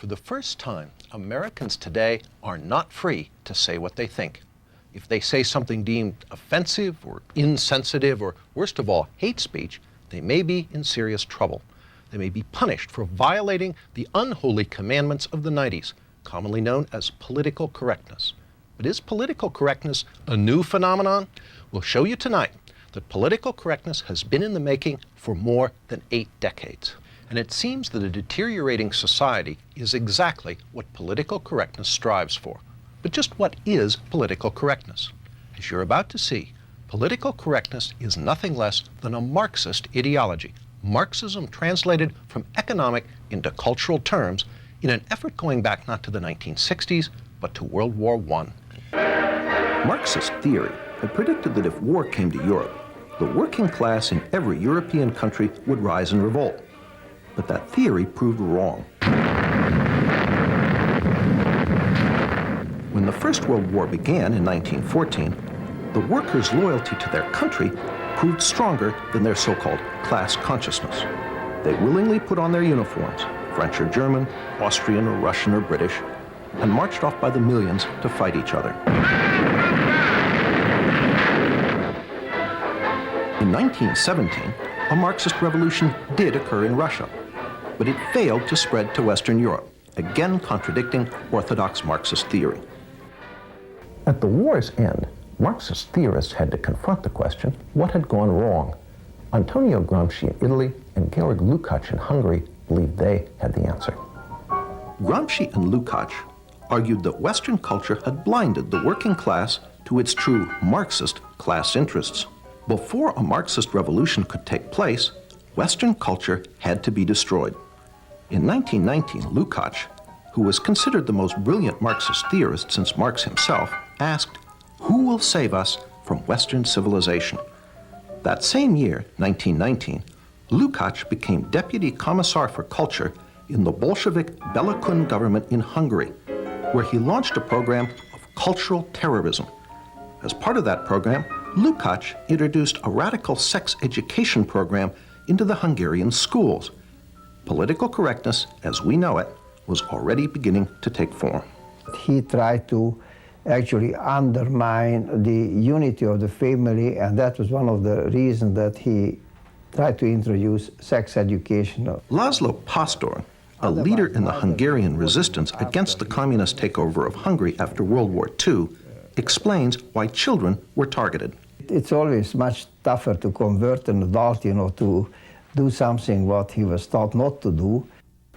For the first time, Americans today are not free to say what they think. If they say something deemed offensive or insensitive or, worst of all, hate speech, they may be in serious trouble. They may be punished for violating the unholy commandments of the 90s, commonly known as political correctness. But is political correctness a new phenomenon? We'll show you tonight that political correctness has been in the making for more than 8 decades. And it seems that a deteriorating society is exactly what political correctness strives for. But just what is political correctness? As you're about to see, political correctness is nothing less than a Marxist ideology. Marxism translated from economic into cultural terms in an effort going back not to the 1960s, but to World War I. Marxist theory had predicted that if war came to Europe, the working class in every European country would rise in revolt. But that theory proved wrong. When the First World War began in 1914, the workers' loyalty to their country proved stronger than their so-called class consciousness. They willingly put on their uniforms, French or German, Austrian or Russian or British, and marched off by the millions to fight each other. In 1917, a Marxist revolution did occur in Russia, but it failed to spread to Western Europe, again contradicting orthodox Marxist theory. At the war's end, Marxist theorists had to confront the question, what had gone wrong? Antonio Gramsci in Italy and Georg Lukács in Hungary believed they had the answer. Gramsci and Lukács argued that Western culture had blinded the working class to its true Marxist class interests. Before a Marxist revolution could take place, Western culture had to be destroyed. In 1919, Lukács, who was considered the most brilliant Marxist theorist since Marx himself, asked, "Who will save us from Western civilization?" That same year, 1919, Lukács became Deputy Commissar for Culture in the Bolshevik Bela Kun government in Hungary, where he launched a program of cultural terrorism. As part of that program, Lukács introduced a radical sex education program into the Hungarian schools. Political correctness, as we know it, was already beginning to take form. He tried to actually undermine the unity of the family, and that was one of the reasons that he tried to introduce sex education. Laszlo Pastor, a leader in the Hungarian resistance against the communist takeover of Hungary after World War II, explains why children were targeted. It's always much tougher to convert an adult, to do something what he was taught not to do.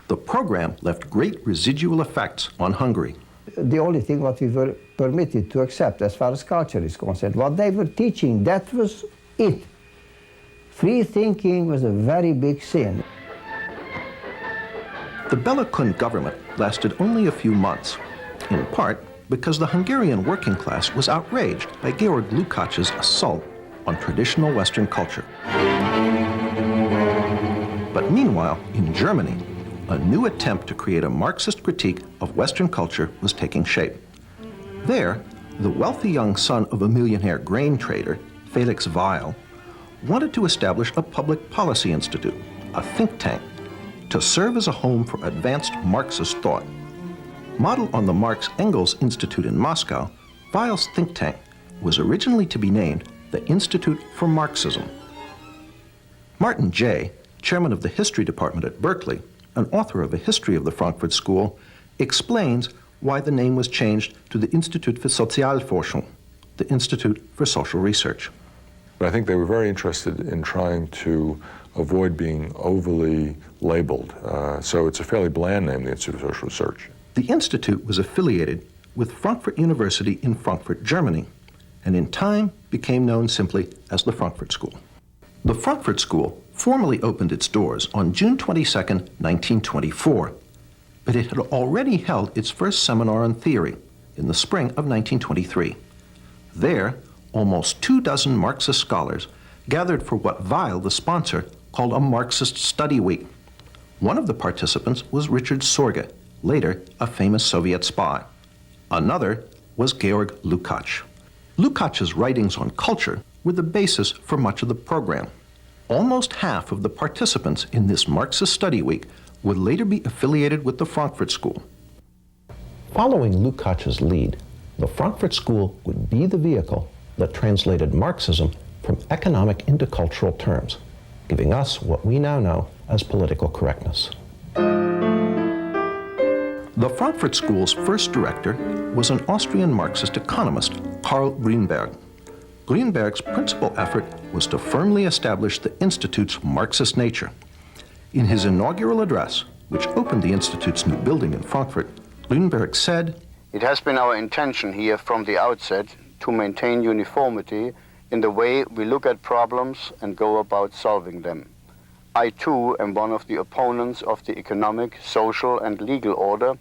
The program left great residual effects on Hungary. The only thing what we were permitted to accept as far as culture is concerned, what they were teaching, that was it. Free thinking was a very big sin. The Bela Kun government lasted only a few months, in part because the Hungarian working class was outraged by Georg Lukács' assault on traditional Western culture. But meanwhile, in Germany, a new attempt to create a Marxist critique of Western culture was taking shape. There, the wealthy young son of a millionaire grain trader, Felix Weil, wanted to establish a public policy institute, a think tank, to serve as a home for advanced Marxist thought. Modeled on the Marx-Engels Institute in Moscow, Weil's think tank was originally to be named the Institute for Marxism. Martin Jay, chairman of the history department at Berkeley, an author of a history of the Frankfurt School, explains why the name was changed to the Institut für Sozialforschung, the Institute for Social Research. But I think they were very interested in trying to avoid being overly labeled. So it's a fairly bland name, the Institute for Social Research. The institute was affiliated with Frankfurt University in Frankfurt, Germany, and in time became known simply as the Frankfurt School. The Frankfurt School formally opened its doors on June 22, 1924, but it had already held its first seminar on theory in the spring of 1923. There, almost 24 Marxist scholars gathered for what Weil, the sponsor, called a Marxist study week. One of the participants was Richard Sorge, later a famous Soviet spy. Another was Georg Lukács. Lukács' writings on culture were the basis for much of the program. Almost half of the participants in this Marxist study week would later be affiliated with the Frankfurt School. Following Lukács's lead, the Frankfurt School would be the vehicle that translated Marxism from economic into cultural terms, giving us what we now know as political correctness. The Frankfurt School's first director was an Austrian Marxist economist, Karl Grünberg. Grünberg's principal effort was to firmly establish the Institute's Marxist nature. In his inaugural address, which opened the Institute's new building in Frankfurt, Grünberg said, "It has been our intention here from the outset to maintain uniformity in the way we look at problems and go about solving them. I too am one of the opponents of the economic, social and legal order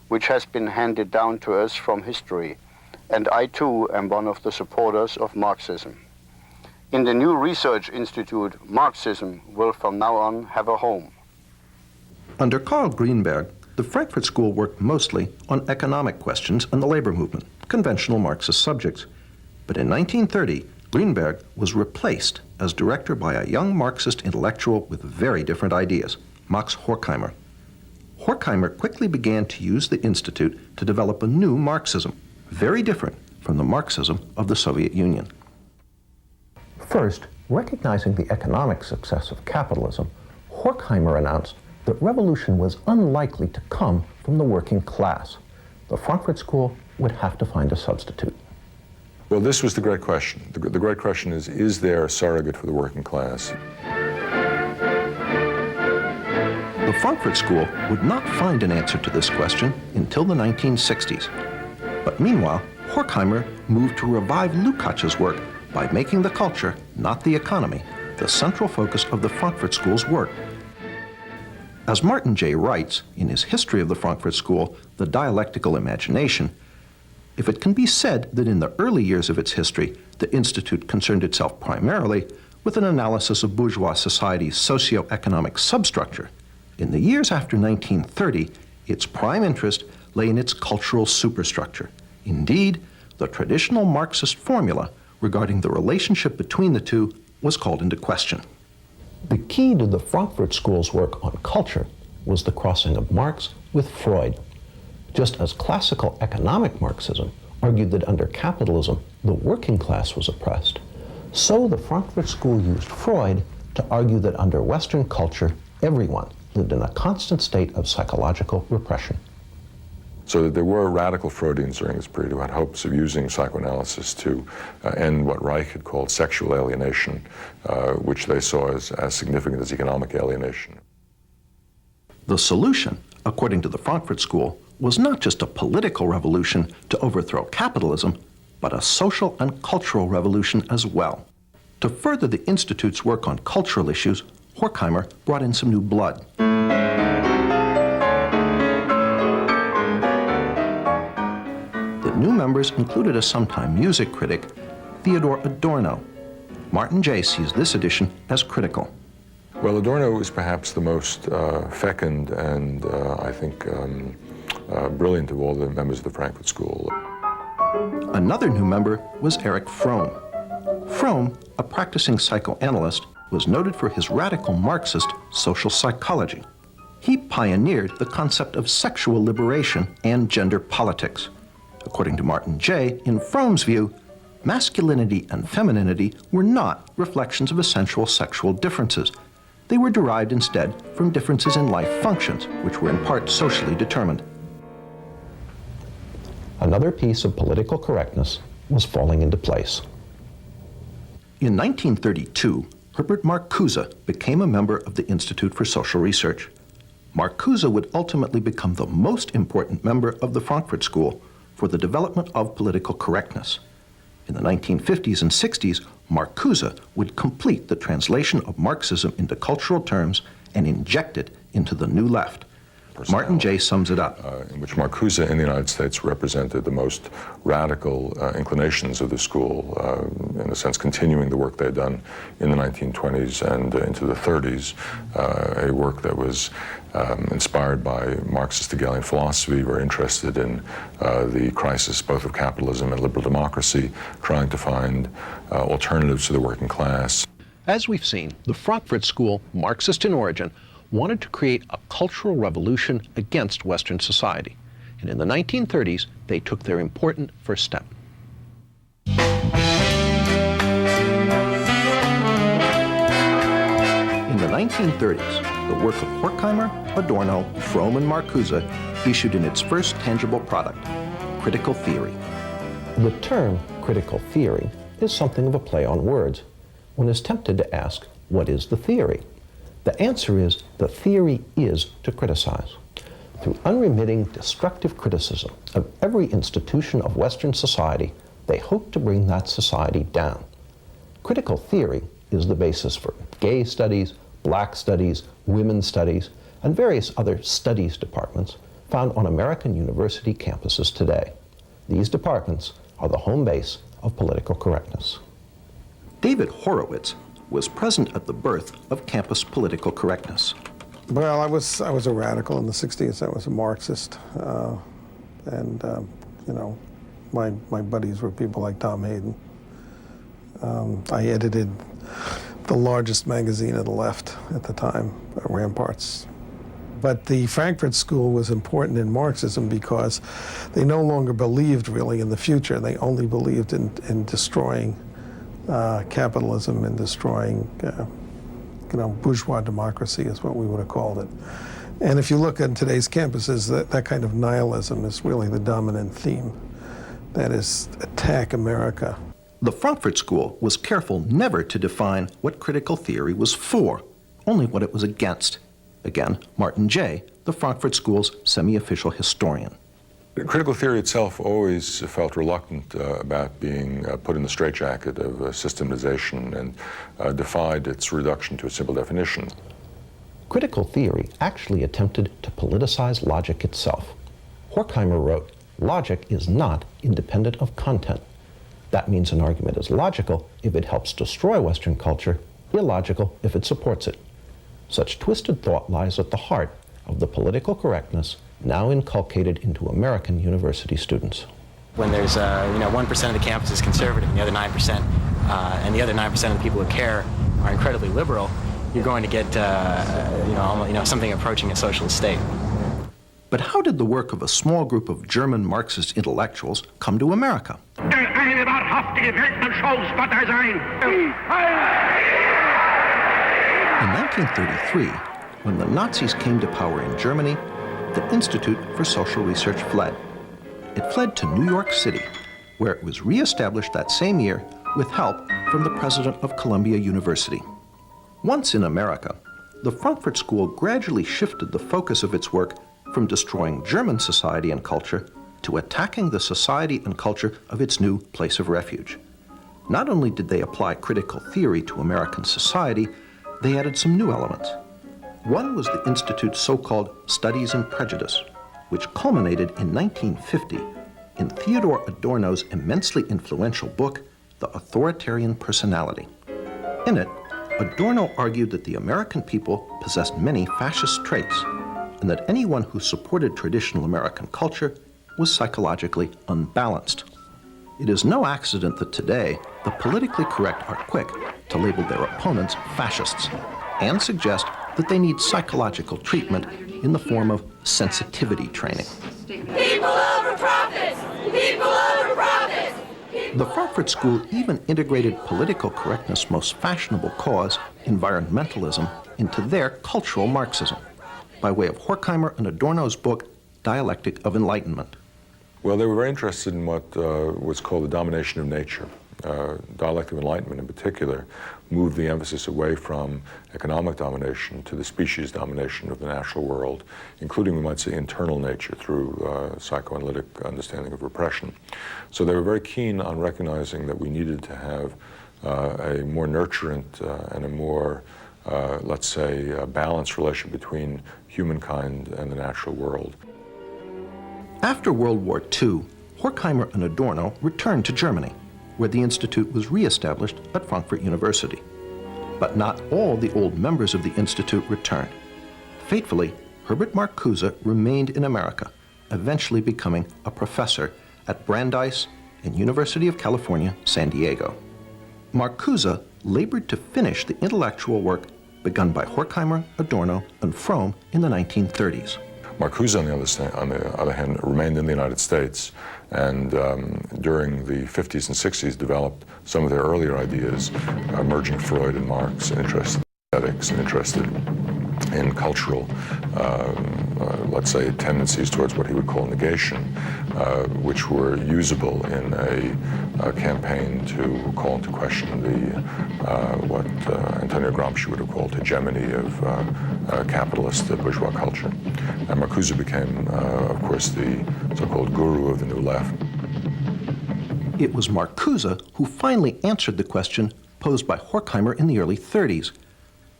which has been handed down to us from history, and I too am one of the supporters of Marxism. In the new research institute, Marxism will from now on have a home." Under Karl Grünberg, the Frankfurt School worked mostly on economic questions and the labor movement, conventional Marxist subjects. But in 1930, Grünberg was replaced as director by a young Marxist intellectual with very different ideas, Max Horkheimer. Horkheimer quickly began to use the Institute to develop a new Marxism, very different from the Marxism of the Soviet Union. First, recognizing the economic success of capitalism, Horkheimer announced that revolution was unlikely to come from the working class. The Frankfurt School would have to find a substitute. Well, this was the great question. The great question is there a surrogate for the working class? The Frankfurt School would not find an answer to this question until the 1960s. But meanwhile, Horkheimer moved to revive Lukács's work by making the culture, not the economy, the central focus of the Frankfurt School's work. As Martin J. writes in his History of the Frankfurt School, The Dialectical Imagination, if it can be said that in the early years of its history, the Institute concerned itself primarily with an analysis of bourgeois society's socio-economic substructure, in the years after 1930, its prime interest lay in its cultural superstructure. Indeed, the traditional Marxist formula regarding the relationship between the two was called into question. The key to the Frankfurt School's work on culture was the crossing of Marx with Freud. Just as classical economic Marxism argued that under capitalism the working class was oppressed, so the Frankfurt School used Freud to argue that under Western culture everyone lived in a constant state of psychological repression. So that there were radical Freudians during this period who had hopes of using psychoanalysis to end what Reich had called sexual alienation, which they saw as significant as economic alienation. The solution, according to the Frankfurt School, was not just a political revolution to overthrow capitalism, but a social and cultural revolution as well. To further the Institute's work on cultural issues, Horkheimer brought in some new blood. The new members included a sometime music critic, Theodor Adorno. Martin J. sees this addition as critical. Well, Adorno was perhaps the most fecund and, I think, brilliant of all the members of the Frankfurt School. Another new member was Erich Fromm. Fromm, a practicing psychoanalyst, was noted for his radical Marxist social psychology. He pioneered the concept of sexual liberation and gender politics. According to Martin J., in Fromm's view, masculinity and femininity were not reflections of essential sexual differences. They were derived instead from differences in life functions, which were in part socially determined. Another piece of political correctness was falling into place. In 1932, Herbert Marcuse became a member of the Institute for Social Research. Marcuse would ultimately become the most important member of the Frankfurt School for the development of political correctness. In the 1950s and 60s, Marcuse would complete the translation of Marxism into cultural terms and inject it into the New Left. Martin J. sums it up. In which Marcuse in the United States represented the most radical inclinations of the school, in a sense continuing the work they had done in the 1920s and into the 30s, a work that was inspired by Marxist Hegelian philosophy, very interested in the crisis both of capitalism and liberal democracy, trying to find alternatives to the working class. As we've seen, the Frankfurt School, Marxist in origin, wanted to create a cultural revolution against Western society. And in the 1930s, they took their important first step. In the 1930s, the work of Horkheimer, Adorno, Fromm, and Marcuse issued in its first tangible product, critical theory. The term critical theory is something of a play on words. One is tempted to ask, what is the theory? The answer is, the theory is to criticize. Through unremitting, destructive criticism of every institution of Western society, they hope to bring that society down. Critical theory is the basis for gay studies, black studies, women's studies, and various other studies departments found on American university campuses today. These departments are the home base of political correctness. David Horowitz was present at the birth of campus political correctness. Well, I was a radical in the 60s. I was a Marxist. You know, my buddies were people like Tom Hayden. I edited the largest magazine of the left at the time, Ramparts. But the Frankfurt School was important in Marxism because they no longer believed really in the future. They only believed in destroying capitalism and destroying bourgeois democracy is what we would have called it. And if you look at today's campuses, that kind of nihilism is really the dominant theme. That is, attack America. The Frankfurt School was careful never to define what critical theory was for, only what it was against. Again, Martin Jay, the Frankfurt School's semi-official historian. Critical theory itself always felt reluctant about being put in the straitjacket of systematization and defied its reduction to a simple definition. Critical theory actually attempted to politicize logic itself. Horkheimer wrote, "Logic is not independent of content. That means an argument is logical if it helps destroy Western culture, illogical if it supports it." Such twisted thought lies at the heart of the political correctness now inculcated into American university students. When there's 1% of the campus is conservative and the other 9%, and the other 9% of the people who care are incredibly liberal, you're going to get something approaching a socialist state. But how did the work of a small group of German Marxist intellectuals come to America? In 1933, when the Nazis came to power in Germany, the Institute for Social Research fled. It fled to New York City, where it was reestablished that same year with help from the president of Columbia University. Once in America, the Frankfurt School gradually shifted the focus of its work from destroying German society and culture to attacking the society and culture of its new place of refuge. Not only did they apply critical theory to American society, they added some new elements. One was the Institute's so-called Studies in Prejudice, which culminated in 1950 in Theodore Adorno's immensely influential book, The Authoritarian Personality. In it, Adorno argued that the American people possessed many fascist traits, and that anyone who supported traditional American culture was psychologically unbalanced. It is no accident that today, the politically correct are quick to label their opponents fascists and suggest that they need psychological treatment in the form of sensitivity training. People over profits! People over profits! The Frankfurt School even integrated political correctness' most fashionable cause, environmentalism, into their cultural Marxism, by way of Horkheimer and Adorno's book, Dialectic of Enlightenment. Well, they were very interested in what was called the domination of nature. Dialectic of Enlightenment in particular moved the emphasis away from economic domination to the species domination of the natural world, including, we might say, internal nature through psychoanalytic understanding of repression. So they were very keen on recognizing that we needed to have a more nurturant and a more, let's say, balanced relation between humankind and the natural world. After World War II, Horkheimer and Adorno returned to Germany, where the Institute was reestablished at Frankfurt University. But not all the old members of the Institute returned. Fatefully, Herbert Marcuse remained in America, eventually becoming a professor at Brandeis and University of California, San Diego. Marcuse labored to finish the intellectual work begun by Horkheimer, Adorno, and Fromm in the 1930s. Marcuse, on the other hand, remained in the United States, and during the 50s and 60s developed some of their earlier ideas, merging Freud and Marx, interested in aesthetics and interested in cultural, let's say, tendencies towards what he would call negation, which were usable in a campaign to call into question what Antonio Gramsci would have called hegemony of capitalist bourgeois culture. And Marcuse became, of course, the so-called guru of the New Left. It was Marcuse who finally answered the question posed by Horkheimer in the early 30s.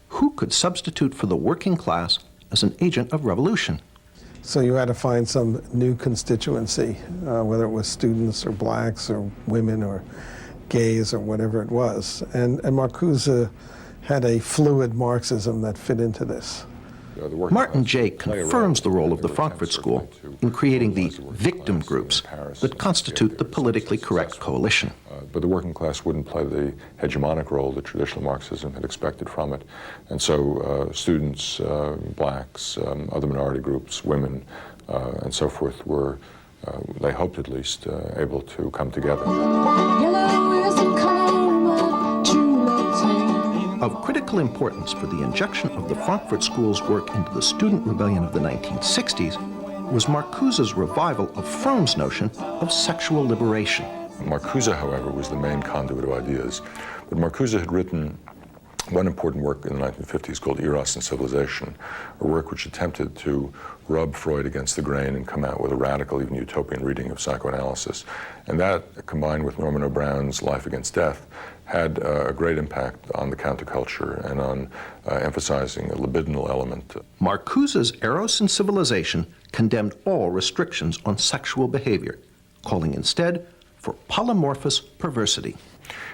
Who could substitute for the working class as an agent of revolution? So you had to find some new constituency, whether it was students or blacks or women or gays or whatever it was. And Marcuse had a fluid Marxism that fit into this. Martin Jay confirms the role of the Frankfurt School in creating the victim groups that constitute the politically correct coalition. But the working class wouldn't play the hegemonic role that traditional Marxism had expected from it. And so students, blacks, other minority groups, women, and so forth were, they hoped at least, able to come together. Of critical importance for the injection of the Frankfurt School's work into the student rebellion of the 1960s was Marcuse's revival of Fromm's notion of sexual liberation. Marcuse, however, was the main conduit of ideas. But Marcuse had written one important work in the 1950s called Eros and Civilization, a work which attempted to rub Freud against the grain and come out with a radical, even utopian reading of psychoanalysis. And that, combined with Norman O'Brown's Life Against Death, had a great impact on the counterculture and on emphasizing a libidinal element. Marcuse's Eros and Civilization condemned all restrictions on sexual behavior, calling instead for polymorphous perversity.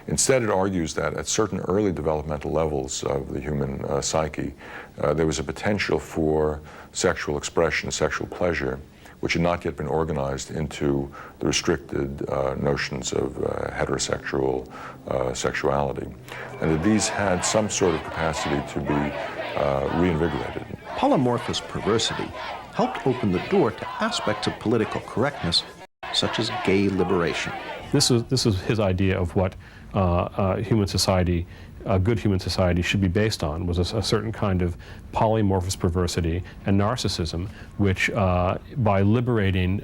Instead, it argues that at certain early developmental levels of the human psyche, there was a potential for sexual expression, sexual pleasure, which had not yet been organized into the restricted notions of heterosexual sexuality, and that these had some sort of capacity to be reinvigorated. Polymorphous perversity helped open the door to aspects of political correctness, such as gay liberation. This was his idea of what human society, a good human society, should be based on, was a certain kind of polymorphous perversity and narcissism, which by liberating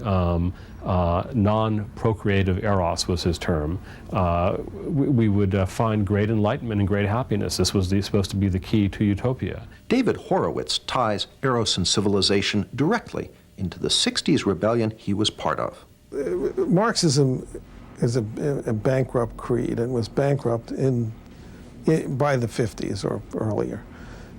non-procreative eros, was his term, we would find great enlightenment and great happiness. This was supposed to be the key to utopia. David Horowitz ties Eros and Civilization directly into the 60s rebellion he was part of. Marxism is a bankrupt creed and was bankrupt by the 50s or earlier.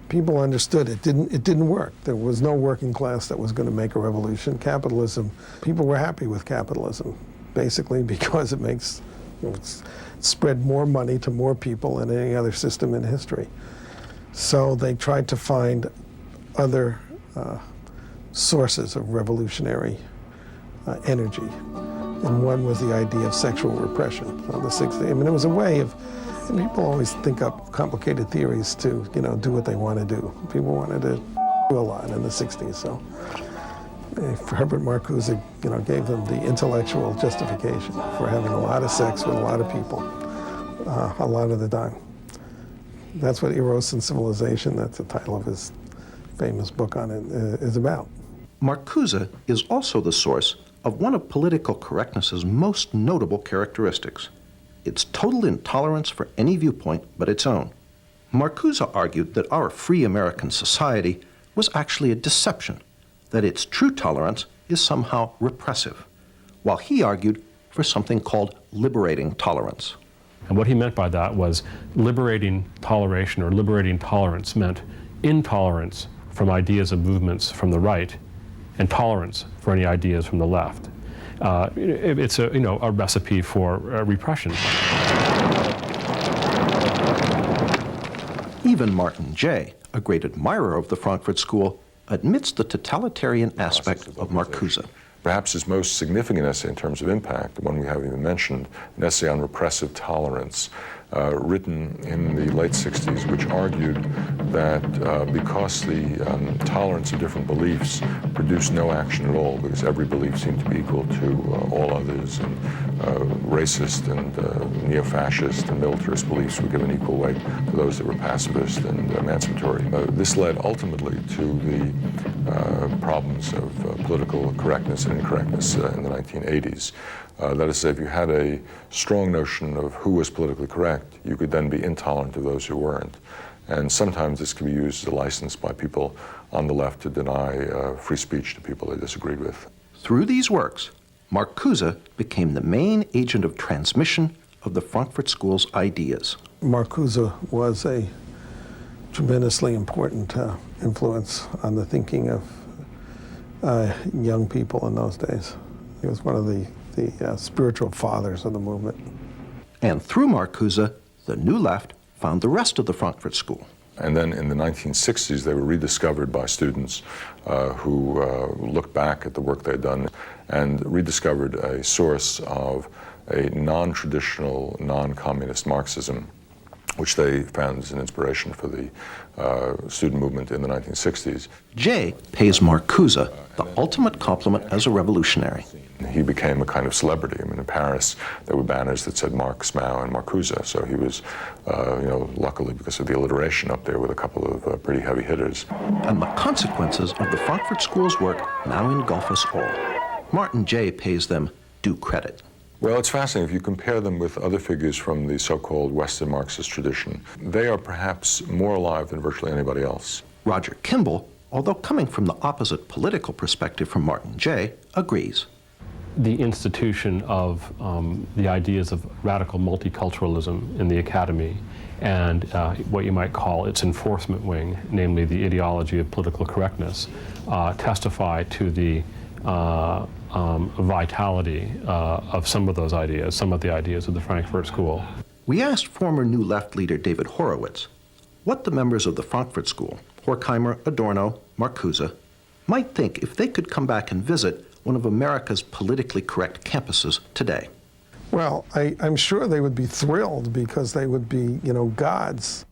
People understood it didn't work. There was no working class that was going to make a revolution. Capitalism, people were happy with capitalism, basically because it spread more money to more people than any other system in history. So they tried to find other sources of revolutionary energy. And one was the idea of sexual repression. So the 60s, I mean, it was a way of, and people always think up complicated theories to, do what they want to do. People wanted to do a lot in the 60s, so Herbert Marcuse, gave them the intellectual justification for having a lot of sex with a lot of people, a lot of the time. That's what Eros and Civilization, that's the title of his famous book on it, is about. Marcuse is also the source of one of political correctness's most notable characteristics, its total intolerance for any viewpoint but its own. Marcuse argued that our free American society was actually a deception, that its true tolerance is somehow repressive, while he argued for something called liberating tolerance. And what he meant by that was liberating toleration or liberating tolerance meant intolerance from ideas and movements from the right and tolerance for any ideas from the left. It's a recipe for repression. Even Martin Jay, a great admirer of the Frankfurt School, admits the totalitarian aspect of Marcuse. Perhaps his most significant essay in terms of impact, the one we haven't even mentioned, an essay on repressive tolerance, written in the late 60s, which argued that because the tolerance of different beliefs produced no action at all, because every belief seemed to be equal to all others, and racist and neo-fascist and militarist beliefs were given equal weight to those that were pacifist and emancipatory. This led ultimately to the problems of political correctness and incorrectness in the 1980s. That is to say, if you had a strong notion of who was politically correct, you could then be intolerant of those who weren't. And sometimes this can be used as a license by people on the left to deny free speech to people they disagreed with. Through these works, Marcuse became the main agent of transmission of the Frankfurt School's ideas. Marcuse was a tremendously important influence on the thinking of young people in those days. He was one of the spiritual fathers of the movement. And through Marcuse, the New Left found the rest of the Frankfurt School. And then in the 1960s, they were rediscovered by students who looked back at the work they'd done and rediscovered a source of a non-traditional, non-communist Marxism, which they found as an inspiration for the student movement in the 1960s. Jay pays Marcuse the ultimate compliment as a revolutionary. He became a kind of celebrity. I mean, in Paris, there were banners that said Marx, Mao, and Marcuse. So he was, luckily because of the alliteration up there with a couple of pretty heavy hitters. And the consequences of the Frankfurt School's work now engulf us all. Martin Jay pays them due credit. Well, it's fascinating. If you compare them with other figures from the so-called Western Marxist tradition, they are perhaps more alive than virtually anybody else. Roger Kimball, although coming from the opposite political perspective from Martin Jay, agrees. The institution of the ideas of radical multiculturalism in the academy and what you might call its enforcement wing, namely the ideology of political correctness, testify to the vitality of some of those ideas, some of the ideas of the Frankfurt School. We asked former New Left leader David Horowitz what the members of the Frankfurt School, Horkheimer, Adorno, Marcuse, might think if they could come back and visit one of America's politically correct campuses today. Well, I'm sure they would be thrilled because they would be, gods.